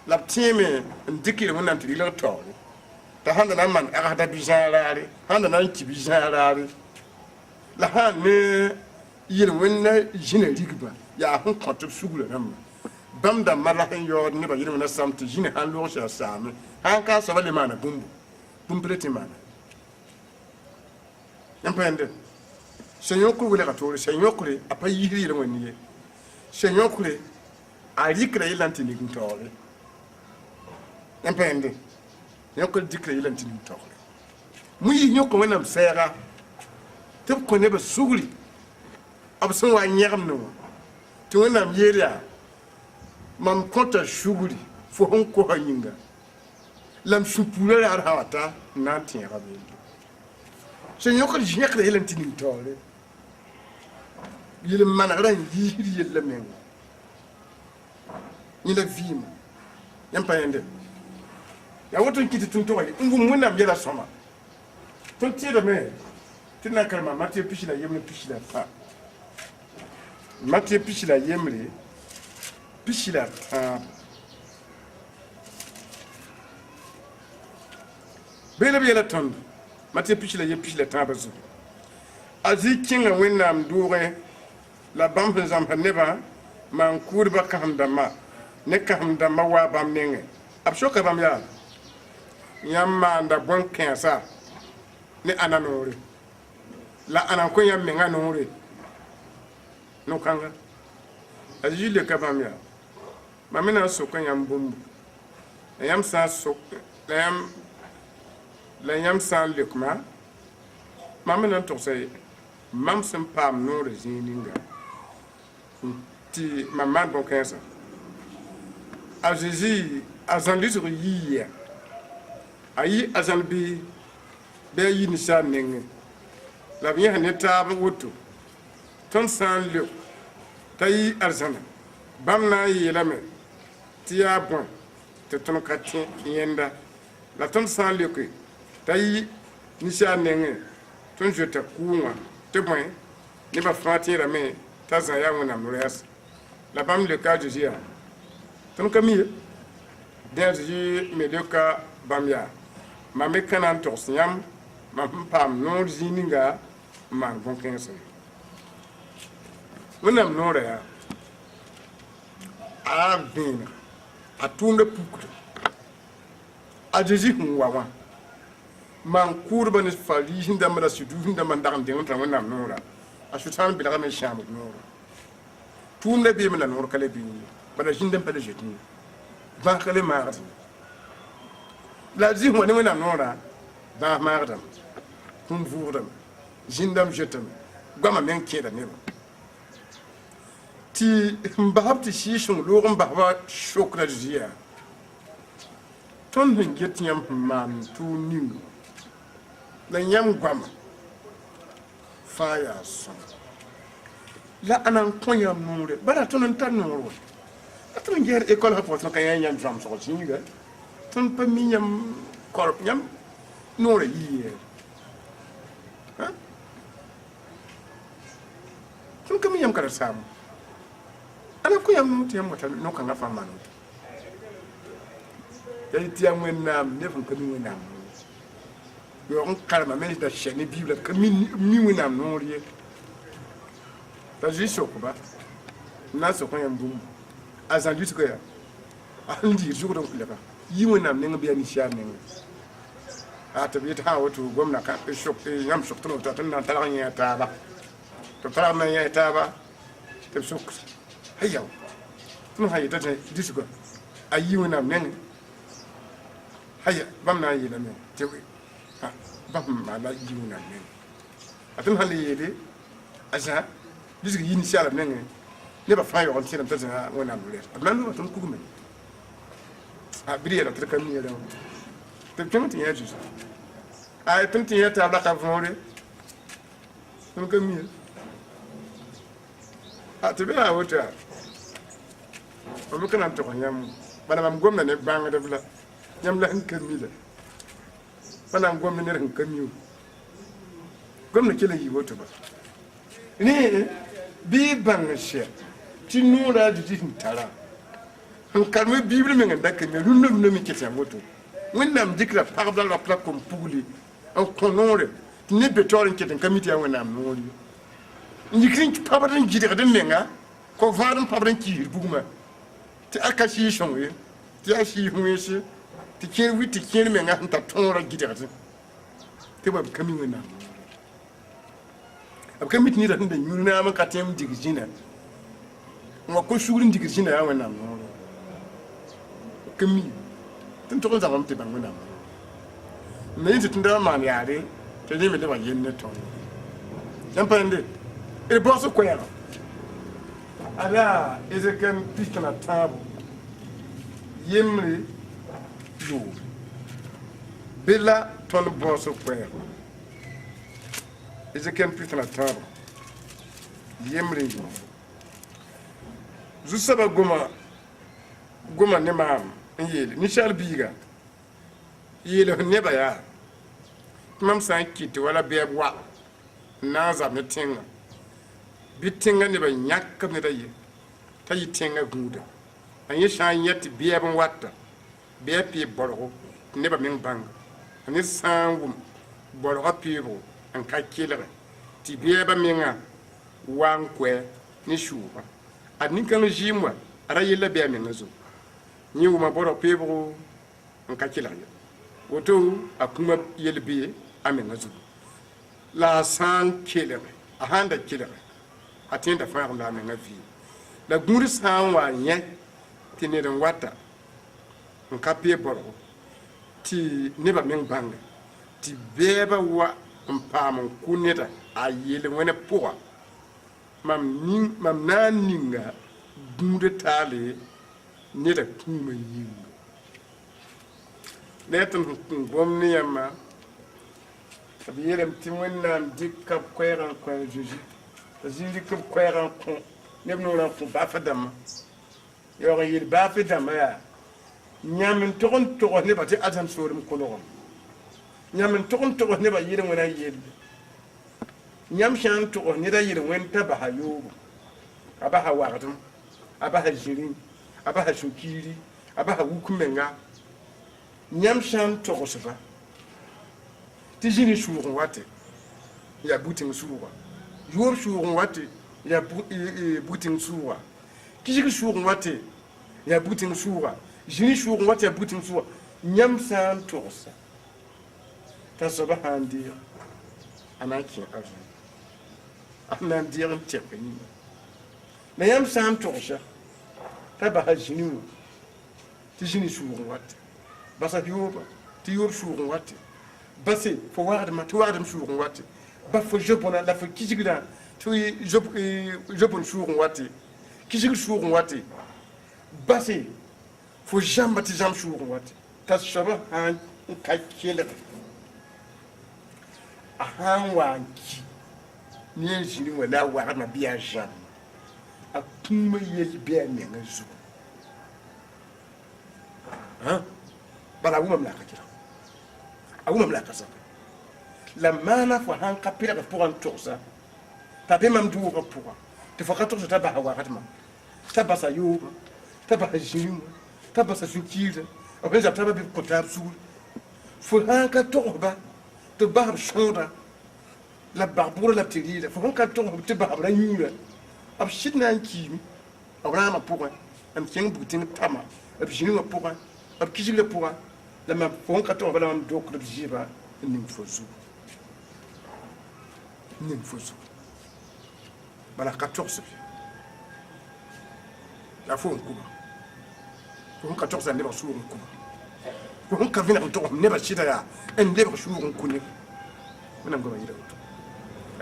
la b tẽeme n dɩk yel wẽnnaam tɩ rɩlg taoore ta handa na man agada bijarare handa na ki bijarare la hanne yir wenna jina rigba ya hun kontu sugula nam bam da mala hen yo ne ba yir na samti jina han lo sha same han ka so bale mana bumbreti mana yampende senyo ku wele ka tori senyo ku apa yiri le woni senyo ku ari kra ilanti ni ntore yampende nyoko dikra ilanti ni ntore mu yi nyoko wena msera te ko ne ba suguli absun wa nyam no to wena myeria mam konta suguli fo hon ko hanyinga lam supura la hawata nanti ya babe senyo ko jekra ilanti ni ntore yele manara yiri yele men ni la vima yampende ya woto kiti tunto wali ngu munna mjela soma ton tira me tina kalma mati pishila yemle pishila fa mati pishila yemle pishila ta bela ton mati pishila ye pishila ta bazu azi kinga wenna mdure la bambe zampa neba man kurba kahamdama ne kahamdama wa bam nenge abshoka bam ya yamma nda bon kensa ni ananore la anan ko yam menga nore no kanga ajile kabamya mamina so ko yam bumbu yam sa so la yam sa lekma mamina to say mam sem pam nore zininga ti mamman bon kensa ajiji azandisu yiya ayi azal bi be yi ni sha nenge la bi han ta ba woto ton san le tayi arzana bam na yi la me tiya bon te ton katin yenda la ton san le ko tayi ni sha nenge ton jota kuwa te bon ni ba fati la me ta za ya wona mures la bam le ka jia ton kamiye derji me le ka bamya mame kanan torsiyam mam pam nor zininga man bon kense wonam nore ya a bina atunda pukre a jeji hunwa man kurba ni fali hinda mara sudu hinda man dam de wonam wonam nora a sutan bi daga men shamu nora tumne bi men nor kale bi bana jindam pele jetni ban kale marat la zi mo ne wona nora da maradam kum vuurdam jindam jetam gama men keda ne ti mbahab ti shishun lorum bahwa shokra jiya ton hin getiyam man tu ning la nyam gama faya son la anan konyam nure bara ton tan nuru atun ger école rapport kan yan drum so jinga ton pa minyam korp nyam nore yi ha ton kam minyam kala sam ana ko yam no tiyam wata no kan afa manu yai tiyam wenam ne fun kam wenam yo on kalma men da chene bible kam mi wenam nore ta jiso ko ba na so ko yam bum azan du ko ya andi jour donc le ba yi wonam ne ngabiya ni sha ne a tabi ta wato gwamna ka shop yam shop to ta tan ta ran ya ta ba to fara man ya ta ba ta shop hayya tun hayya ta disugo ayi wonam ne hayya bam na yi la ne te ha bam ma la yi wonam ne atun hali yede asa disugo yi ni sha la ne ne ba fa yo on tiram ta wonam le atlan do tun kugume a biriya da turkan miya da to kin ya ji a tun tin ya ta da ka fore tun kan miya a to bela wata amma kana to nyam bana mam gomna ne banga da bla nyam la kan miya bana gomna ne kan miya gomna kila yi wata ba ni bi banga she tin nura da tin tara kalme bible men nganda ke me runna mi kete moto wẽnnaam dɩkra pagda la pla kom pugli n kõ noore tɩ ne be taoor n ket n ka mi tɩ yaa wẽnnaam noor ye n yikr n pabd n gɩdgd n menga ko vaad n pabd n kiisd bugmã tɩ a ka sɩɩ sõng ye tɩ yaa sɩɩs wẽnse tɩ kẽer wɩ tɩ kẽer menga sẽn tar tõora gɩdgd tɩ b ka mi wẽnnaam b ka mi tɩ neda sẽn da yũr naam n ka tẽem n dig zĩna n wa ko-sugr n digd zĩna yaa wẽnnaam noor b ka mi tɩ n tog n zãmam tɩ bãng wẽnnaam me yẽ tɩ tɩ da maan yaare tɩ yẽ me lebga yen ne tõnd yãmb pa nde d bõgs koɛɛga ada ezekɛm pistna tãabo yembre loog be la tõnd bõgs koɛɛga ezekɛm pistna tãabo yembre loog zu-soaba goma ne maam n yeele ninsaal biiga yeele f nebã yaa tɩ mam sã n kɩt wala bɛɛb wa n na n zab ne tẽngã bɩ tẽngã nebã yãk b neda ye t'a yɩ tẽngã gũuda a yẽ sã n yẽ tɩ bɛɛb n wata bɛɛb pɩɩ bɔrgo tɩ nebã meng bãnga a ned sã n wʋm bɔrgã pɩɩbgo n ka kelge tɩ bɛɛbã mengã wa n koɛ ne sʋʋga a nin-kãng zɩɩm wa a ra yella bɩ a mengã zo yẽ wʋma bɔrg pɩɩbgo n ka kelg ye woto a kũma yel bɩ a mengã zugu la a sã n kelge a sãn da kelge a tẽenda fãagem la a mengã vɩɩ la gũud sã n wa yẽ tɩ ned n wata n ka pɩɩ bɔrgo tɩ nebã meng bãnga tɩ bɛɛbã wa n paam n kʋ neda a yel wẽne pʋga mam na n ninga gũudã taale neda kũumã yĩnga la tɩ n gom ne yãmba b yeelame tɩ wẽnnaam dɩka b koɛɛgã n kõ a Zeezi t'a zĩig dɩk b koɛɛgã n kõ neb noorã n kõ baafã dãmbã yaoog n yeel baafẽ dãmbã yaa yãmb n tog n togs nebã tɩ azãm soodem kolgem yãmb n tog n togs nebã yɩl wẽna yelle yãmb sã n togs neda yɩl wẽn t'a basa yoobo a basa wagdem a basa zĩrĩ a basa sũ-kiiri a basa wuk menga yãmb sã n togsba tɩ zĩni sʋʋg n wate yaa buteng sʋʋga yoob sʋʋg n wate yaa buteng sʋʋga kisg sʋʋg n wate yaa buteng sʋʋga zĩni sʋʋg n wate yaa buteng sʋʋga yãmb sã n togsa t'a soaba sã n deeg a na n kẽ a zũ a na n deeg n tɛk yĩnga la yãmb sã n togsa t'a basa zĩni wã tɩ zĩni sʋʋg n wate basa yooba tɩ yoob sʋʋg n wate base fo wagdmã tɩ wagdem sʋʋg n wate ba fo zopõna la fo kisgrã tɩ zopn sʋʋg n wate kisg sʋʋg n wate base fo zãmba tɩ zãmb sʋʋg n wate t'a soaba sã n ka kelge a sã n wa n ki ne a zĩri wã la a wagdmã bɩ a zãmba a kũumã yel bɩ a mengã zugu bala a wʋmam la a ka kelg a wʋmam la a ka zãmba la maana fo sãn ka pɩrg pʋgã n togsa t'a be mam dʋʋgã pʋga tɩ fo ka togsa t'a basa wagdmã t'a basa yooba t'a basa zĩri wã t'a basa sũ-kiirã b sẽn zab t'a ba bɩ b kõ taab sugr fo sãn ka togsba tɩ basb sõoda la bag bʋgrã la b tɩ rɩɩda fo sẽn ka togsb tɩ basb ra yũurã b sɩd na n kiime b rãamã pʋgẽ n kẽng bug-tẽng tama b zĩri wã pʋgẽ b kisgrã pʋgã la mam fo sẽn ka togsba la mam dokd b zɩɩba n ning fo zugu ning fo zugu bala ka togsb yaa fo n kuma fo sẽn ka togsa nebg sʋʋg n kuma fo sẽn ka vẽneg n togsm nebã sɩda yaa n lebg sʋʋg n ku neb wẽnnaam goama yɩla woto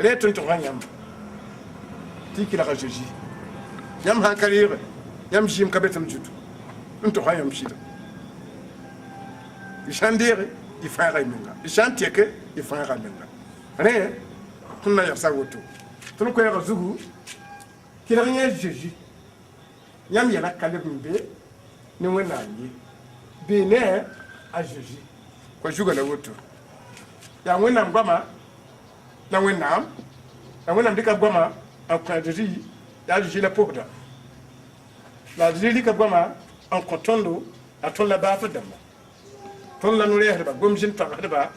rẽ tɩ n togsã yãmba tɩ y kelga Zeezi yãmb sãn ka reege yãmb zɩɩm ka be tɩ m zutu n togsã yãmb sɩda y sã n deege y fãaga y menga y sã n tɛke y fãaga menga rẽ tõnd na yagsa woto tõnd koɛɛga zugu kelg yẽ Zeezi yãmb yɛla ka leb n be ne wẽnnaam ye bee ne a Zeezi kõ zugã la woto yaa wẽnnaam goama la wẽnnaam dɩka goama n kõ a Zeezi yaa Zeezi la pʋsda la a Zeezi dɩka goama n kõ tõndo a tõnd la baafã dãmba tõnd la no-rɛɛsdba gom-zĩn tagsdba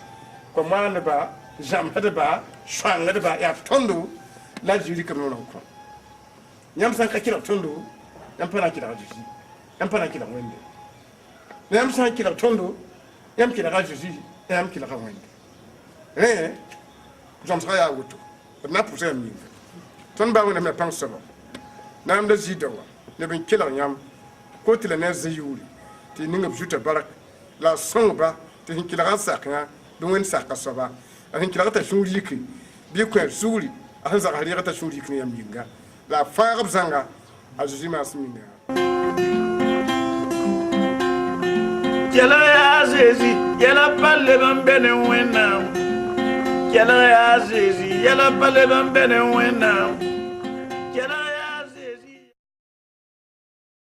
komaandba zãmsdba sõangdba yaa tõndo la zuri kam no kõ yãmb sã n ka kelg tõndo yãmb pa na n kelga Zeezi yãmb pa na n kelg wẽnde yãmb sã n kelg tõndo yãmb kelga Zeezi yãmb kelga wẽnde rẽ zõmsga yaa woto d na pʋsa yãmb yĩnga tõnd baa wẽnnaam yaa pãng soaba naamda zɩɩda wa neb n kelg yãmb ko tɩ la ne a zã yuure tɩ y ning b zuta bark la a sõngba tɩ sẽn kelga n sak yã bɩ wẽnd saka soaba a sẽn kelga t'a sũur yike bɩ kõ sugri a sẽn zags rɩɩga t'a sũur yik ne yãmb yĩnga la a fãag b zãnga a Zeezi maasem yĩnga kelg yaa Zeezi yɛla pa leb n bɛ ne wẽnnaam kelg yaa Zeezi yɛla pa leb n bɛ ne wẽnnaam